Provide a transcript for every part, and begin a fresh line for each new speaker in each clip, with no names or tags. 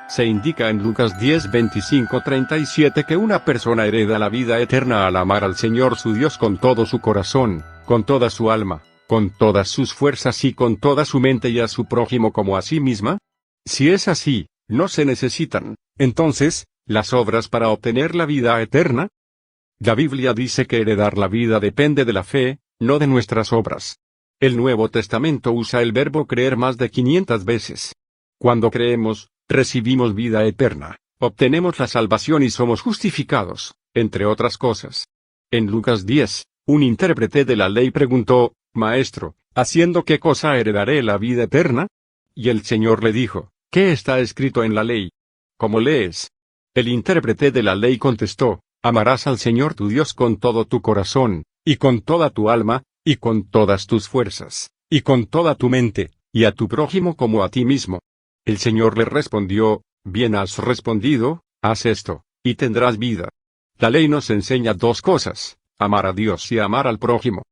Se indica en Lucas 10, 25-37 que una persona hereda la vida eterna al amar al Señor su Dios con todo su corazón, con toda su alma, con todas sus fuerzas y con toda su mente, y a su prójimo como a sí misma. Si es así, no se necesitan, entonces, las obras para obtener la vida eterna. La Biblia dice que heredar la vida depende de la fe, no de nuestras obras. El Nuevo Testamento usa el verbo creer más de 500 veces. Cuando creemos, recibimos vida eterna, obtenemos la salvación y somos justificados, entre otras cosas. En Lucas 10, un intérprete de la ley preguntó: Maestro, ¿haciendo qué cosa heredaré la vida eterna? Y el Señor le dijo: ¿Qué está escrito en la ley? ¿Cómo lees? El intérprete de la ley contestó: Amarás al Señor tu Dios con todo tu corazón, y con toda tu alma, y con todas tus fuerzas, y con toda tu mente, y a tu prójimo como a ti mismo. El Señor le respondió: Bien has respondido, haz esto, y tendrás vida. La ley nos enseña dos cosas: amar a Dios y amar al prójimo.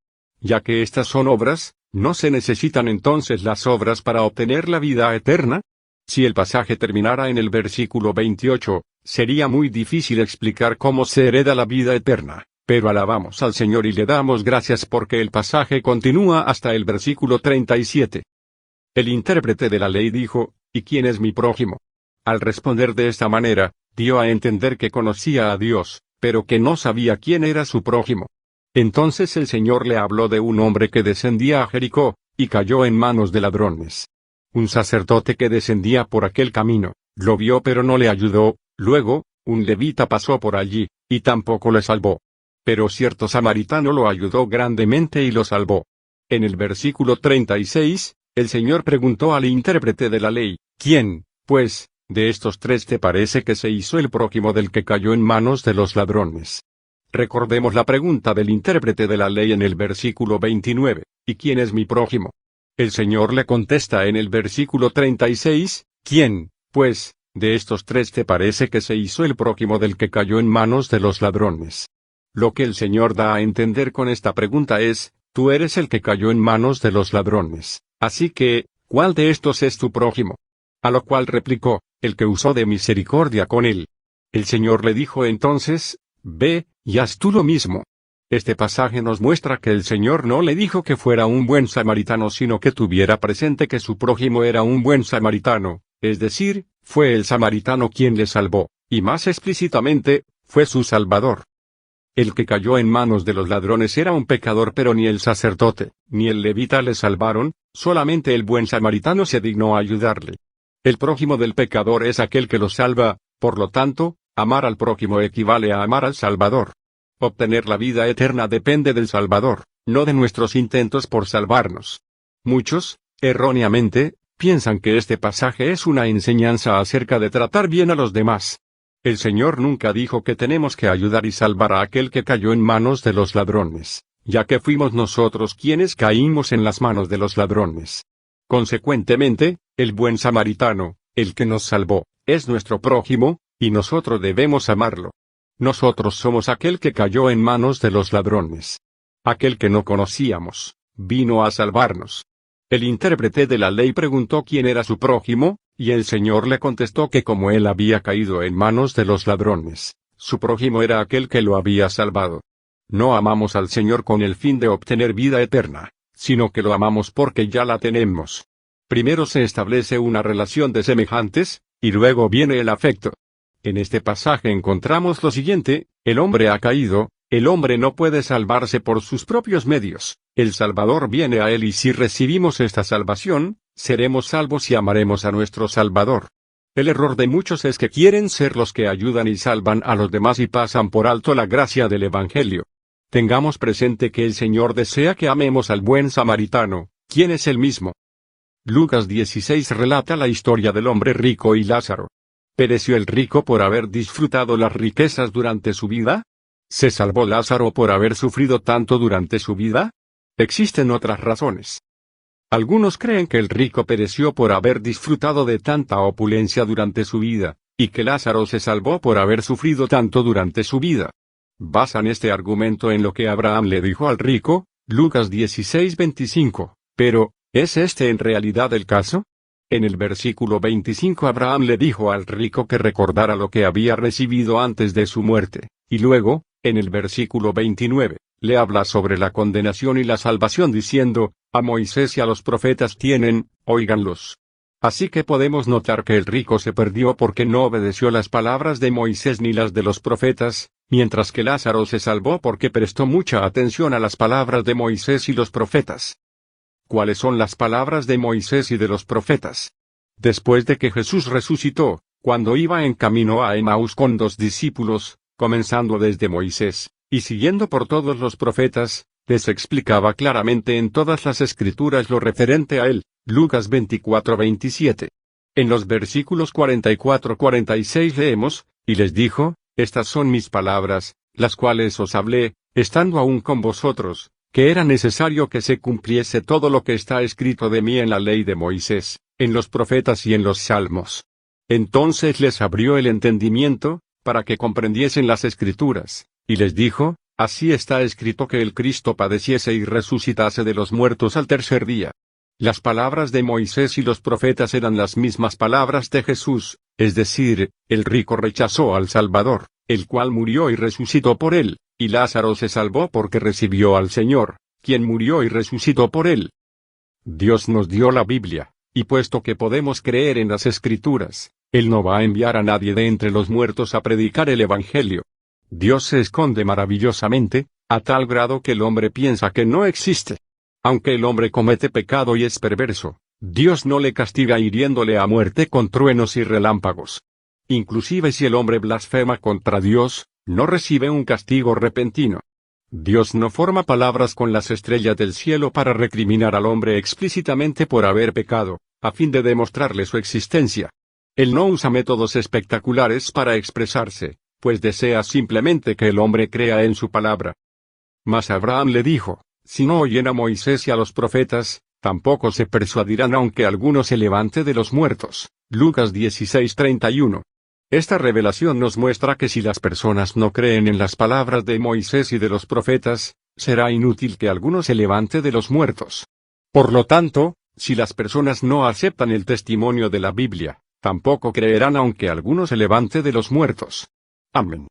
Ya que estas son obras, ¿no se necesitan entonces las obras para obtener la vida eterna? Si el pasaje terminara en el versículo 28, sería muy difícil explicar cómo se hereda la vida eterna, pero alabamos al Señor y le damos gracias porque el pasaje continúa hasta el versículo 37. El intérprete de la ley dijo: ¿Y quién es mi prójimo? Al responder de esta manera, dio a entender que conocía a Dios, pero que no sabía quién era su prójimo. Entonces el Señor le habló de un hombre que descendía a Jericó, y cayó en manos de ladrones. Un sacerdote que descendía por aquel camino, lo vio pero no le ayudó. Luego, un levita pasó por allí, y tampoco le salvó. Pero cierto samaritano lo ayudó grandemente y lo salvó. En el versículo 36, el Señor preguntó al intérprete de la ley: ¿Quién, pues, de estos tres te parece que se hizo el prójimo del que cayó en manos de los ladrones? Recordemos la pregunta del intérprete de la ley en el versículo 29, ¿y quién es mi prójimo? El Señor le contesta en el versículo 36, ¿quién, pues, de estos tres te parece que se hizo el prójimo del que cayó en manos de los ladrones? Lo que el Señor da a entender con esta pregunta es: tú eres el que cayó en manos de los ladrones, así que, ¿cuál de estos es tu prójimo? A lo cual replicó: el que usó de misericordia con él. El Señor le dijo entonces: ve, y haz tú lo mismo. Este pasaje nos muestra que el Señor no le dijo que fuera un buen samaritano, sino que tuviera presente que su prójimo era un buen samaritano, es decir, fue el samaritano quien le salvó, y más explícitamente, fue su Salvador. El que cayó en manos de los ladrones era un pecador, pero ni el sacerdote, ni el levita le salvaron, solamente el buen samaritano se dignó a ayudarle. El prójimo del pecador es aquel que lo salva, por lo tanto, amar al prójimo equivale a amar al Salvador. Obtener la vida eterna depende del Salvador, no de nuestros intentos por salvarnos. Muchos, erróneamente, piensan que este pasaje es una enseñanza acerca de tratar bien a los demás. El Señor nunca dijo que tenemos que ayudar y salvar a aquel que cayó en manos de los ladrones, ya que fuimos nosotros quienes caímos en las manos de los ladrones. Consecuentemente, el buen samaritano, el que nos salvó, es nuestro prójimo, y nosotros debemos amarlo. Nosotros somos aquel que cayó en manos de los ladrones. Aquel que no conocíamos, vino a salvarnos. El intérprete de la ley preguntó quién era su prójimo, y el Señor le contestó que como él había caído en manos de los ladrones, su prójimo era aquel que lo había salvado. No amamos al Señor con el fin de obtener vida eterna, sino que lo amamos porque ya la tenemos. Primero se establece una relación de semejantes, y luego viene el afecto. En este pasaje encontramos lo siguiente: el hombre ha caído, el hombre no puede salvarse por sus propios medios, el Salvador viene a él y si recibimos esta salvación, seremos salvos y amaremos a nuestro Salvador. El error de muchos es que quieren ser los que ayudan y salvan a los demás y pasan por alto la gracia del Evangelio. Tengamos presente que el Señor desea que amemos al buen samaritano, quien es el mismo. Lucas 16 relata la historia del hombre rico y Lázaro. ¿Pereció el rico por haber disfrutado las riquezas durante su vida? ¿Se salvó Lázaro por haber sufrido tanto durante su vida? Existen otras razones. Algunos creen que el rico pereció por haber disfrutado de tanta opulencia durante su vida, y que Lázaro se salvó por haber sufrido tanto durante su vida. Basan este argumento en lo que Abraham le dijo al rico, Lucas 16:25, pero, ¿es este en realidad el caso? En el versículo 25 Abraham le dijo al rico que recordara lo que había recibido antes de su muerte, y luego, en el versículo 29, le habla sobre la condenación y la salvación diciendo, a Moisés y a los profetas tienen, óiganlos. Así que podemos notar que el rico se perdió porque no obedeció las palabras de Moisés ni las de los profetas, mientras que Lázaro se salvó porque prestó mucha atención a las palabras de Moisés y los profetas. ¿Cuáles son las palabras de Moisés y de los profetas? Después de que Jesús resucitó, cuando iba en camino a Emaús con 2 discípulos, comenzando desde Moisés, y siguiendo por todos los profetas, les explicaba claramente en todas las escrituras lo referente a él. Lucas 24:27. En los versículos 44-46 leemos, y les dijo, estas son mis palabras, las cuales os hablé, estando aún con vosotros, que era necesario que se cumpliese todo lo que está escrito de mí en la ley de Moisés, en los profetas y en los salmos. Entonces les abrió el entendimiento, para que comprendiesen las escrituras, y les dijo, así está escrito que el Cristo padeciese y resucitase de los muertos al tercer día. Las palabras de Moisés y los profetas eran las mismas palabras de Jesús, es decir, el rico rechazó al Salvador, el cual murió y resucitó por él, y Lázaro se salvó porque recibió al Señor, quien murió y resucitó por él. Dios nos dio la Biblia, y puesto que podemos creer en las Escrituras, Él no va a enviar a nadie de entre los muertos a predicar el Evangelio. Dios se esconde maravillosamente, a tal grado que el hombre piensa que no existe. Aunque el hombre comete pecado y es perverso, Dios no le castiga hiriéndole a muerte con truenos y relámpagos. Inclusive si el hombre blasfema contra Dios, no recibe un castigo repentino. Dios no forma palabras con las estrellas del cielo para recriminar al hombre explícitamente por haber pecado, a fin de demostrarle su existencia. Él no usa métodos espectaculares para expresarse, pues desea simplemente que el hombre crea en su palabra. Mas Abraham le dijo, si no oyen a Moisés y a los profetas, tampoco se persuadirán aunque alguno se levante de los muertos. Lucas 16:31. Esta revelación nos muestra que si las personas no creen en las palabras de Moisés y de los profetas, será inútil que alguno se levante de los muertos. Por lo tanto, si las personas no aceptan el testimonio de la Biblia, tampoco creerán aunque alguno se levante de los muertos. Amén.